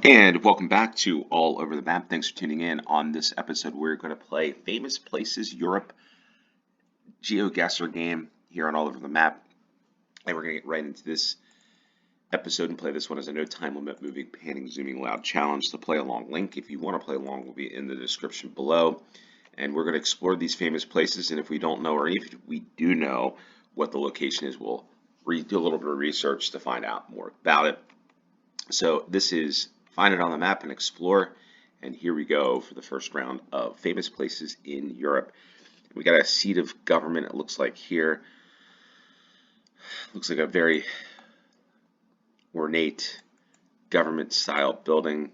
And welcome back to All Over the Map. Thanks for tuning in. On this episode, we're going to play Famous Places Europe GeoGuessr game here on All Over the Map. And we're going to get right into this episode and play this one as a no time limit moving, panning, zooming, loud challenge. The play along link, if you want to play along, will be in the description below. And we're going to explore these famous places. And if we don't know, or if we do know what the location is, we'll do a little bit of research to find out more about it. So this is Find It on the Map and Explore. And here we go for the first round of famous places in Europe. We got a seat of government, it looks like here. Looks like a very ornate government style building.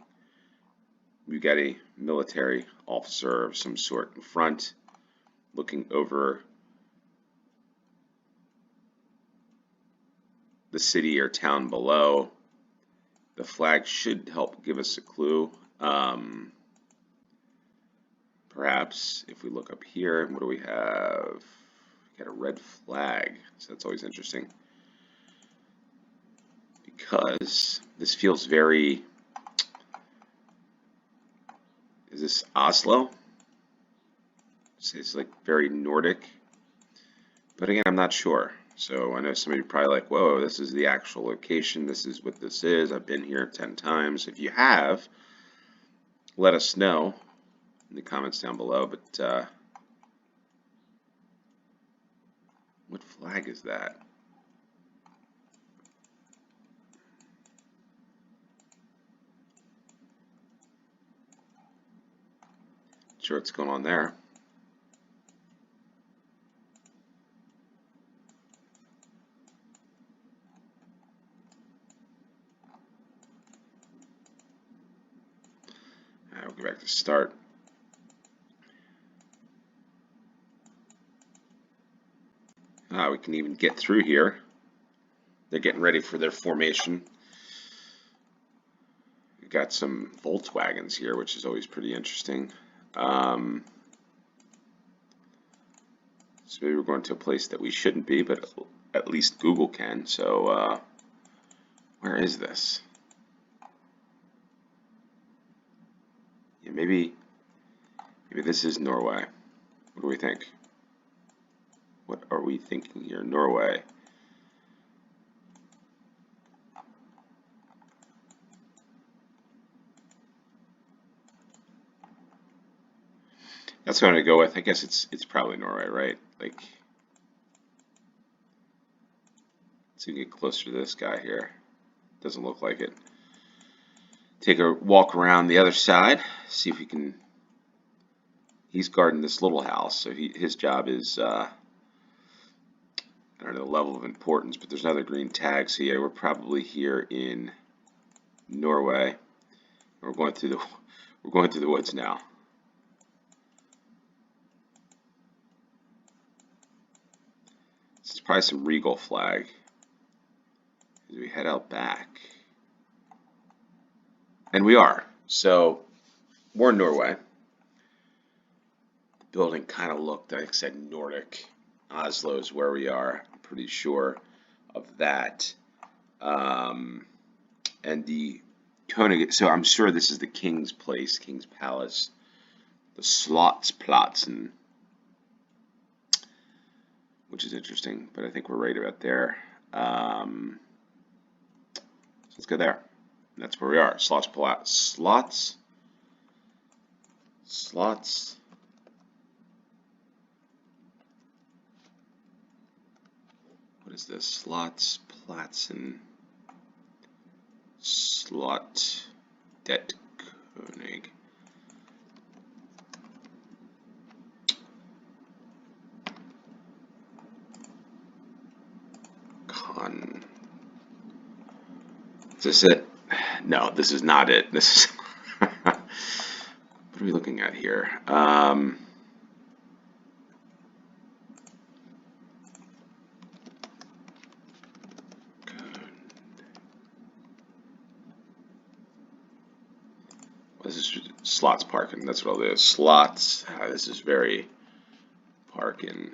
We've got a military officer of some sort in front looking over the city or town below. The flag should help give us a clue. Perhaps if we look up here, what do we have? We got a red flag, so that's always interesting. Because this feels very... Is this Oslo? It's like very Nordic. But again, I'm not sure. So I know some of you are probably like, whoa, this is the actual location. This is what this is. I've been here 10 times. If you have, let us know in the comments down below. But what flag is that? Not sure what's going on there. We'll go back to start. We can even get through here. They're getting ready for their formation. We've got some Volkswagens here, which is always pretty interesting. So maybe we're going to a place that we shouldn't be, but at least Google can. So where is this? Yeah, maybe this is Norway. What do we think? What are we thinking here? Norway. That's what I'm gonna go with. I guess it's probably Norway, right? Like, let's see if we get closer to this guy here. Doesn't look like it. Take a walk around the other side. See if we can. He's guarding this little house, so his job is I don't know the level of importance, but there's another green tag. So yeah, we're probably here in Norway. We're going through the woods now. This is probably some regal flag. As we head out back, and we are. So we're in Norway. The building kind of looked, like I said, Nordic. Oslo is where we are. I'm pretty sure of that. And the Koenig, so I'm sure this is the King's Place, King's Palace, the Slottsplatsen, which is interesting, but I think we're right about there. So let's go there. That's where we are. Slots. What is this? Slottsplatsen. Slot Det König. Is this it? No, this is not it. This is what are we looking at here? This is slots parking. That's what all this is. Slots. This is very parking.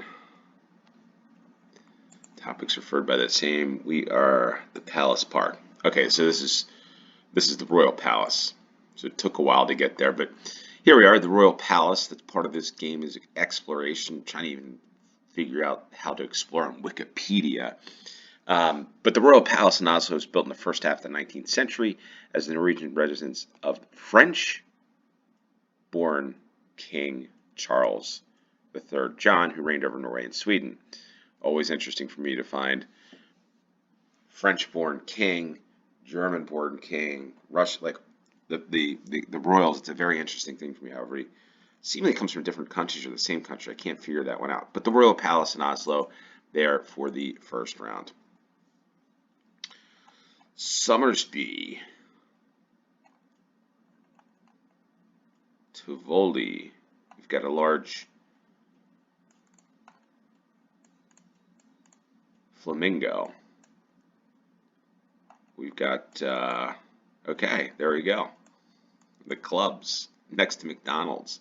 Topics referred by the same. We are the Palace Park. Okay, so this This is the Royal Palace. So it took a while to get there, but here we are, the Royal Palace. That's part of this game is exploration, trying to even figure out how to explore on Wikipedia. But the Royal Palace in Oslo was built in the first half of the 19th century as the Norwegian residence of French-born King Charles III John, who reigned over Norway and Sweden. Always interesting for me to find French-born king, German-born king, Russian, like the royals. It's a very interesting thing for me. However, he seemingly comes from different countries or the same country. I can't figure that one out. But the Royal Palace in Oslo, there for the first round. Summersby, Tivoli. We've got a large flamingo. We've got, okay, there we go. The clubs next to McDonald's.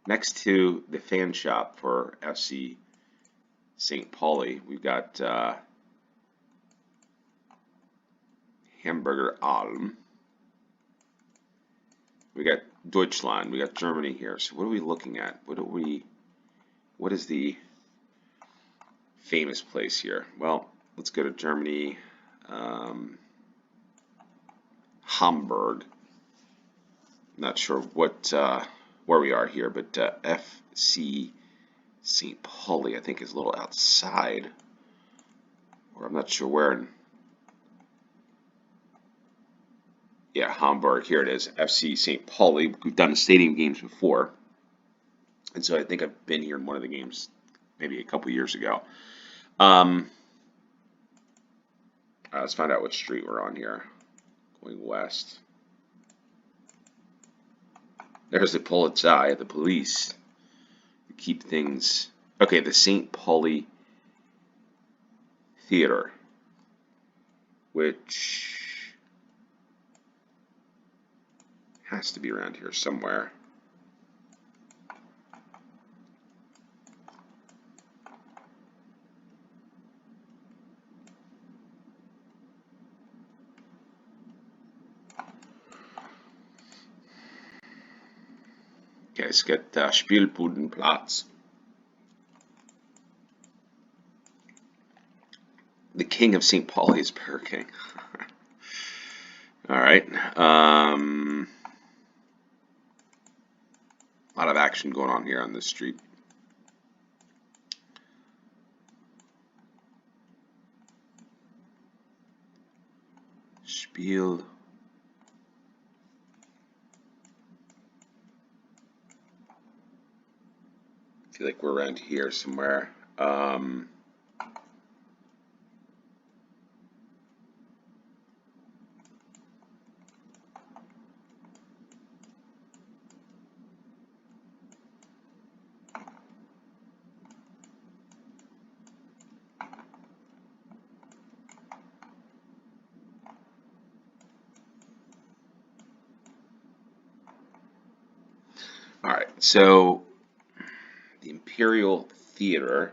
Next to the fan shop for FC St. Pauli, we've got Hamburger Alm. We got Deutschland. We got Germany here. So what are we looking at? What is the famous place here? Well, let's go to Germany. Hamburg. Not sure what where we are here, but FC St. Pauli, I think, is a little outside, or I'm not sure where. Yeah, Hamburg. Here it is, FC St. Pauli. We've done stadium games before, and so I think I've been here in one of the games, maybe a couple years ago. Let's find out what street we're on here. Going west. There's the Polizei, the police. To keep things. Okay, the St. Pauli Theater, which has to be around here somewhere. Okay, let's get Spielbudenplatz. The King of St. Pauli is Burger King. All right. A lot of action going on here on this street. Spiel. I feel like we're around here somewhere. All right, so the Imperial Theater.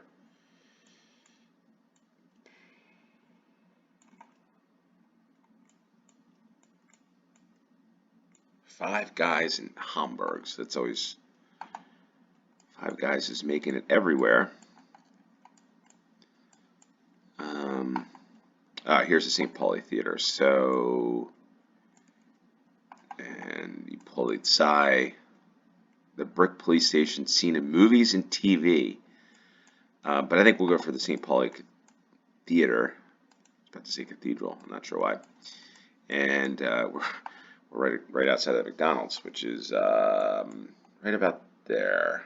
Five Guys in Hamburg. So that's always Five Guys is making it everywhere. Here's the St. Pauli Theater. So, and the Polizei, the brick police station seen in movies and TV. But I think we'll go for the St. Pauli Theater. I was about to say cathedral. I'm not sure why. And we're right outside of McDonald's, which is right about there.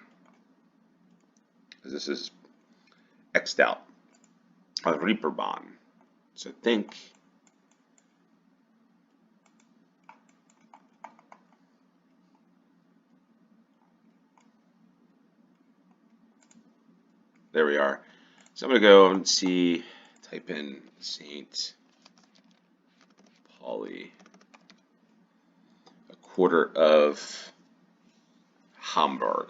This is X'd out on Reeperbahn. So I think there we are. So I'm going to go and see, type in St. Pauli, a quarter of Hamburg.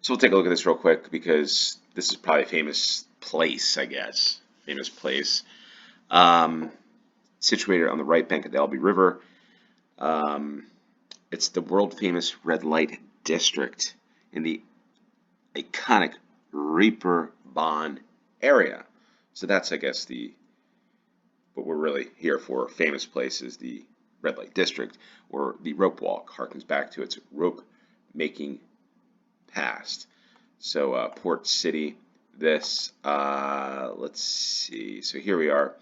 So we'll take a look at this real quick because this is probably a famous place, I guess. Famous place. Situated on the right bank of the Elbe River It's the world famous red light district in the iconic Reeperbahn area. So that's, I guess, what we're really here for. Famous places, the red light district, or the rope walk, harkens back to its rope making past. So Port City, let's see. So here we are.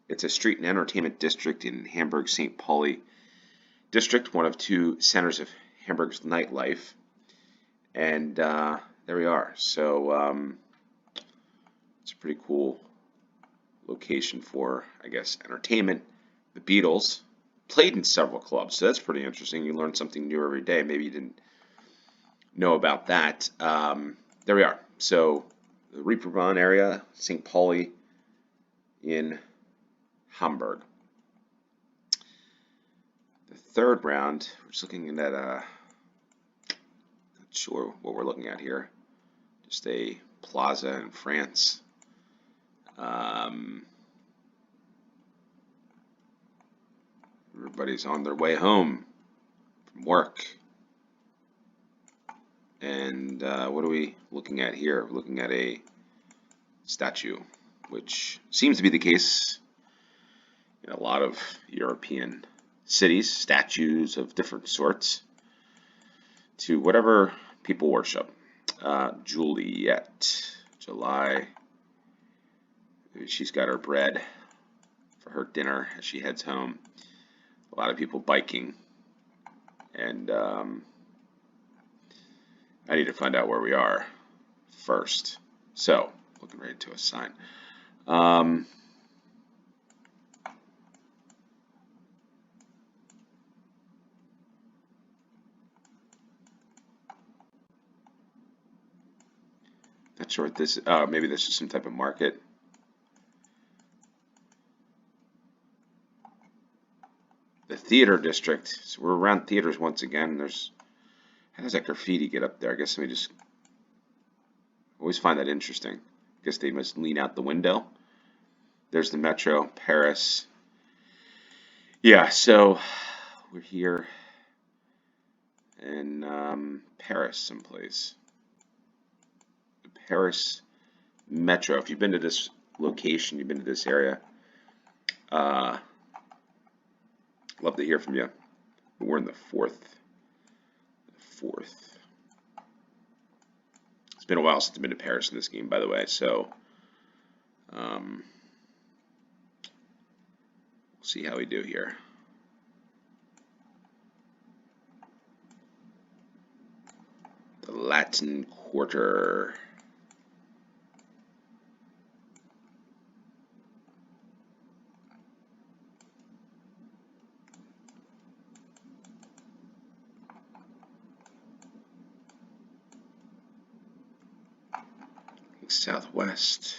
It's a street and entertainment district in Hamburg, St. Pauli district, one of two centers of Hamburg's nightlife. And there we are. So it's a pretty cool location for, I guess, entertainment. The Beatles played in several clubs, so that's pretty interesting. You learn something new every day. Maybe you didn't know about that. There we are. So the Reeperbahn area, St. Pauli in Hamburg. The third round, we're just looking at not sure what we're looking at here. Just a plaza in France. Everybody's on their way home from work. And what are we looking at here? We're looking at a statue, which seems to be the case in a lot of European cities, statues of different sorts to whatever people worship. Juliet, July. She's got her bread for her dinner as she heads home. A lot of people biking, and I need to find out where we are first. So, looking right into a sign. Not sure what this is. Maybe this is some type of market. The theater district. So we're around theaters once again. How does that graffiti get up there? I guess let me just always find that interesting. I guess they must lean out the window. There's the metro, Paris. Yeah, so we're here in Paris someplace. The Paris metro. If you've been to this location, you've been to this area, love to hear from you. We're in the fourth. It's been a while since I've been to Paris in this game, by the way, so we'll see how we do here. The Latin Quarter. Southwest.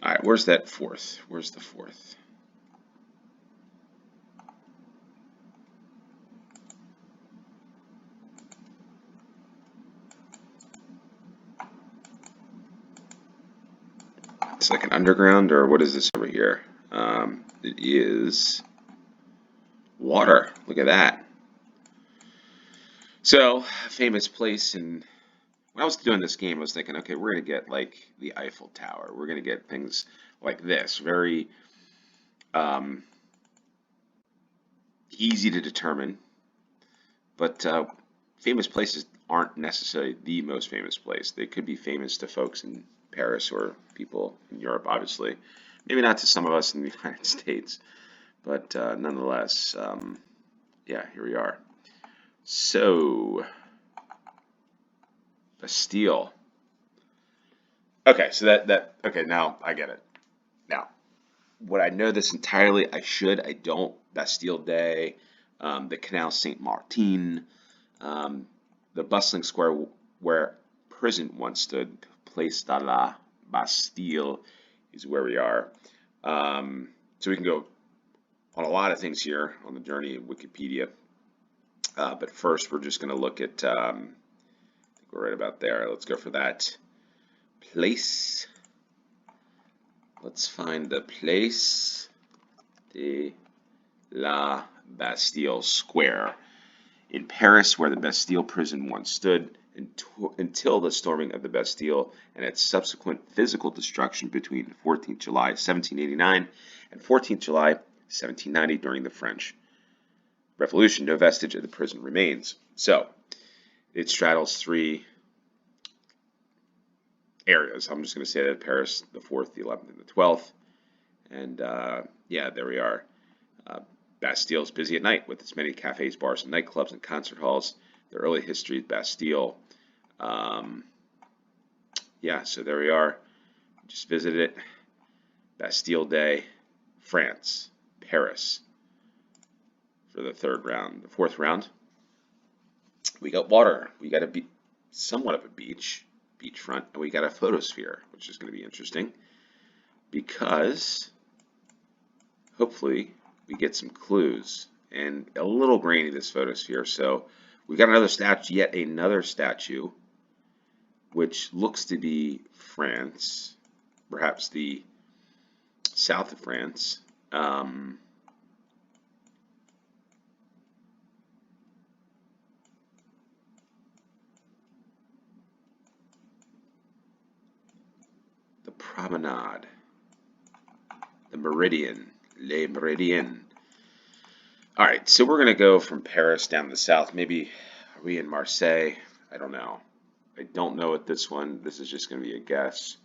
All right, where's that fourth? Where's the fourth? It's like an underground, or what is this over here? It is water. Look at that. So, famous place, and when I was doing this game, I was thinking, okay, we're going to get like the Eiffel Tower. We're going to get things like this. Very easy to determine. But famous places aren't necessarily the most famous place. They could be famous to folks in Paris or people in Europe, obviously. Maybe not to some of us in the United States. But nonetheless, yeah, here we are. So, Bastille. Okay, so okay, now I get it. Now, would I know this entirely? I should. I don't. Bastille Day, the Canal Saint-Martin, the bustling square where prison once stood, Place de la Bastille, is where we are. So we can go on a lot of things here on the journey of Wikipedia. But first, we're just going to look at, I think we're right about there. Let's go for that. Place let's find the Place de la Bastille Square in Paris, where the Bastille prison once stood until the storming of the Bastille and its subsequent physical destruction between 14th July 1789 and 14th July 1790 during the French Revolution. No vestige of the prison remains. So it straddles three areas. I'm just going to say that Paris, the 4th, the 11th, and the 12th. And yeah, there we are. Bastille's busy at night with its many cafes, bars, and nightclubs and concert halls. The early history of Bastille. Yeah, so there we are. Just visited it. Bastille Day, France, Paris for the third round. The fourth round, we got water. We got somewhat of a beachfront, and we got a photosphere, which is going to be interesting because hopefully we get some clues. And a little grainy, this photosphere. So we got another statue, yet another statue, which looks to be France, perhaps the south of France. The promenade, the meridian, Le Méridien. All right, so we're going to go from Paris down to the south. Maybe are we in Marseille? I don't know. I don't know at this one. This is just going to be a guess.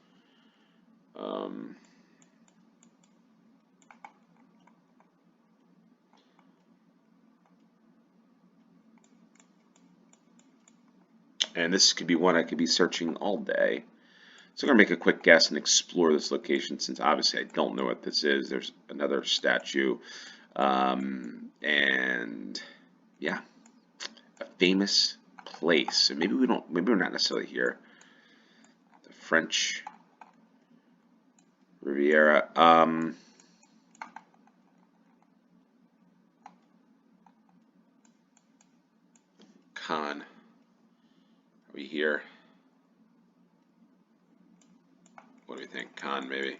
And this could be one I could be searching all day. So I'm going to make a quick guess and explore this location since obviously I don't know what this is. There's another statue. And yeah, a famous place. So maybe we're not necessarily here. The French Riviera. Cannes. Are we here? What do we think? Cannes, maybe?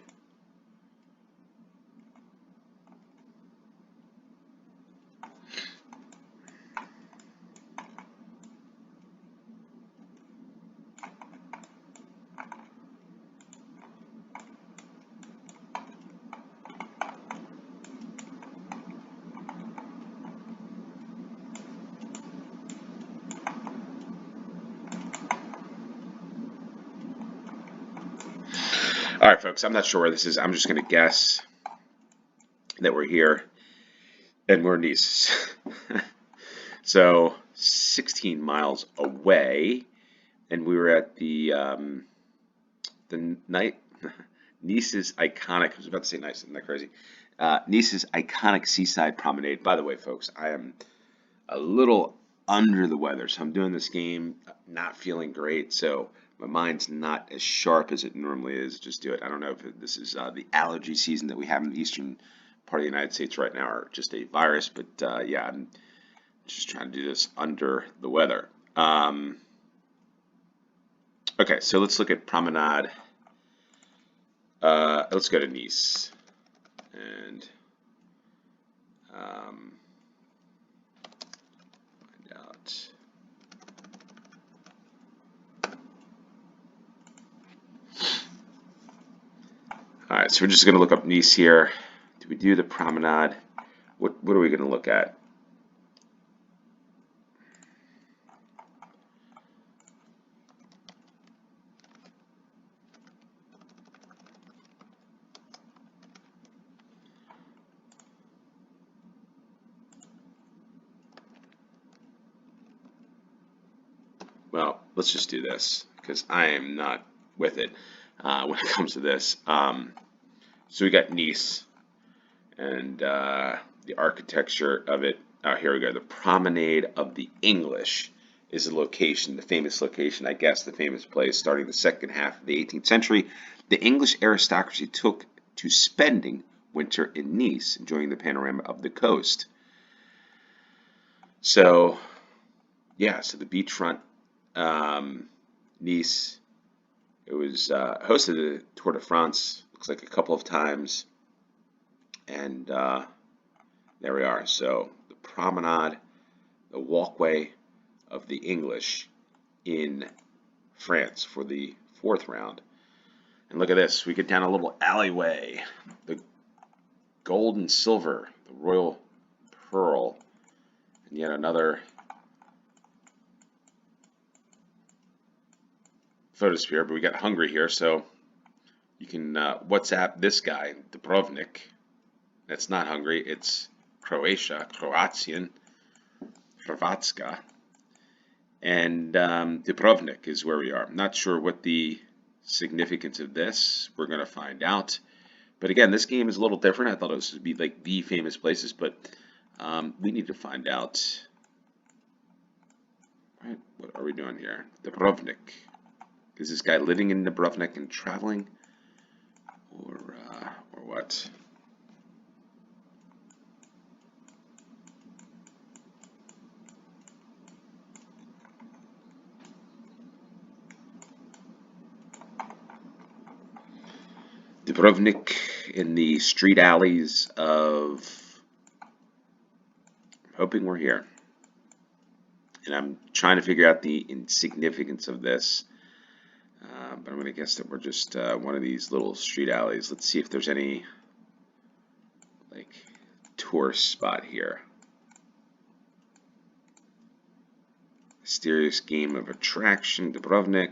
All right, folks, I'm not sure where this is. I'm just going to guess that we're here and we're in Nice. So 16 miles away, and we were at the night Nice's iconic. I was about to say nice, isn't that crazy? Nice's iconic seaside promenade. By the way, folks, I am a little under the weather, so I'm doing this game not feeling great. So my mind's not as sharp as it normally is. Just do it. I don't know if this is the allergy season that we have in the eastern part of the United States right now, or just a virus. But yeah, I'm just trying to do this under the weather. Okay, so let's look at promenade. Let's go to Nice and find out. All right, so we're just going to look up Nice here. Do we do the promenade? What are we going to look at? Well, let's just do this because I am not with it when it comes to this. So we got Nice and the architecture of it. Here we go. The Promenade of the English is the location, the famous location, I guess, the famous place starting the second half of the 18th century. The English aristocracy took to spending winter in Nice, enjoying the panorama of the coast. So, yeah, so the beachfront, Nice. It was hosted the Tour de France, looks like a couple of times, and there we are. So the promenade, the walkway of the English in France for the 4th round. And look at this, we get down a little alleyway, the gold and silver, the royal pearl, and yet another photosphere, but we got Hungary here, so you can WhatsApp this guy, Dubrovnik. That's not Hungary, it's Croatia, Croatian, Hrvatska. And Dubrovnik is where we are. I'm not sure what the significance of this. We're going to find out. But again, this game is a little different. I thought it would be like the famous places, but we need to find out. Right, what are we doing here? Dubrovnik. Is this guy living in Dubrovnik and traveling, or what? Dubrovnik in the street alleys of. I'm hoping we're here, and I'm trying to figure out the insignificance of this. But I'm going to guess that we're just one of these little street alleys. Let's see if there's any like tourist spot here. Mysterious game of attraction, Dubrovnik.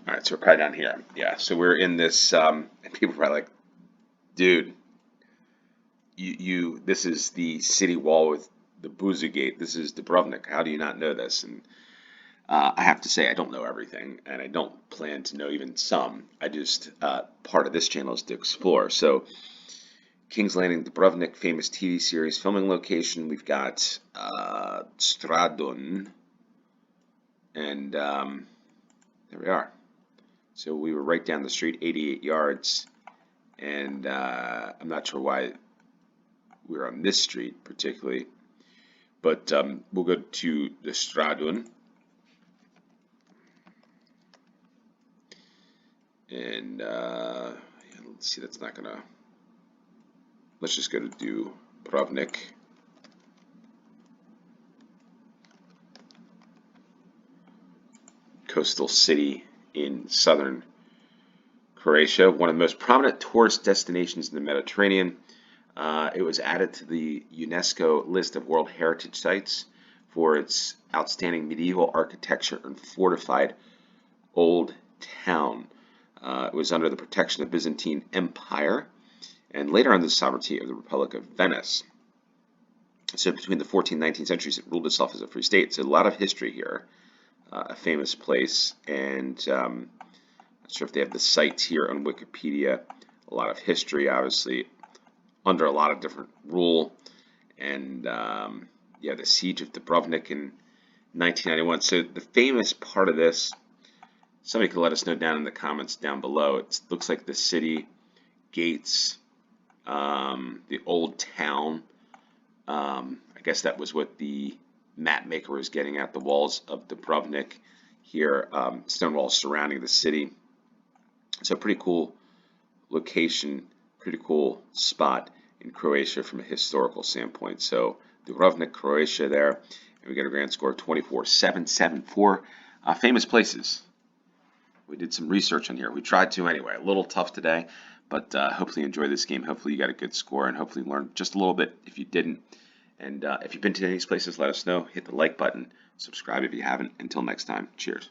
All right, so we're probably down here. Yeah, so we're in this, and people are probably like, dude, this is the city wall with the Buzu Gate. This is Dubrovnik. How do you not know this? And I have to say, I don't know everything, and I don't plan to know even some. I just, part of this channel is to explore. So, King's Landing, Dubrovnik, famous TV series, filming location. We've got Stradun, and there we are. So we were right down the street, 88 yards, and I'm not sure why we're on this street particularly, but we'll go to the Stradun, and yeah, let's see, that's not gonna, let's just go to Dubrovnik. Coastal city in southern Croatia, one of the most prominent tourist destinations in the Mediterranean. It was added to the UNESCO list of World Heritage Sites for its outstanding medieval architecture and fortified old town. It was under the protection of the Byzantine Empire and later under the sovereignty of the Republic of Venice. So between the 14th and 19th centuries, it ruled itself as a free state. So a lot of history here. A famous place, and I'm not sure if they have the sites here on Wikipedia. A lot of history, obviously, under a lot of different rule, and yeah, the siege of Dubrovnik in 1991. So the famous part of this, somebody could let us know down in the comments down below. It looks like the city gates, the old town. I guess that was what the map maker was getting at, the walls of Dubrovnik here, stone walls surrounding the city. So pretty cool location, pretty cool spot in Croatia from a historical standpoint. So Dubrovnik, Croatia there, and we get a grand score of 24,774. Famous places. We did some research on here. We tried to anyway. A little tough today, but hopefully you enjoyed this game. Hopefully you got a good score, and hopefully you learned just a little bit if you didn't. And if you've been to any of these places, let us know. Hit the like button. Subscribe if you haven't. Until next time, cheers.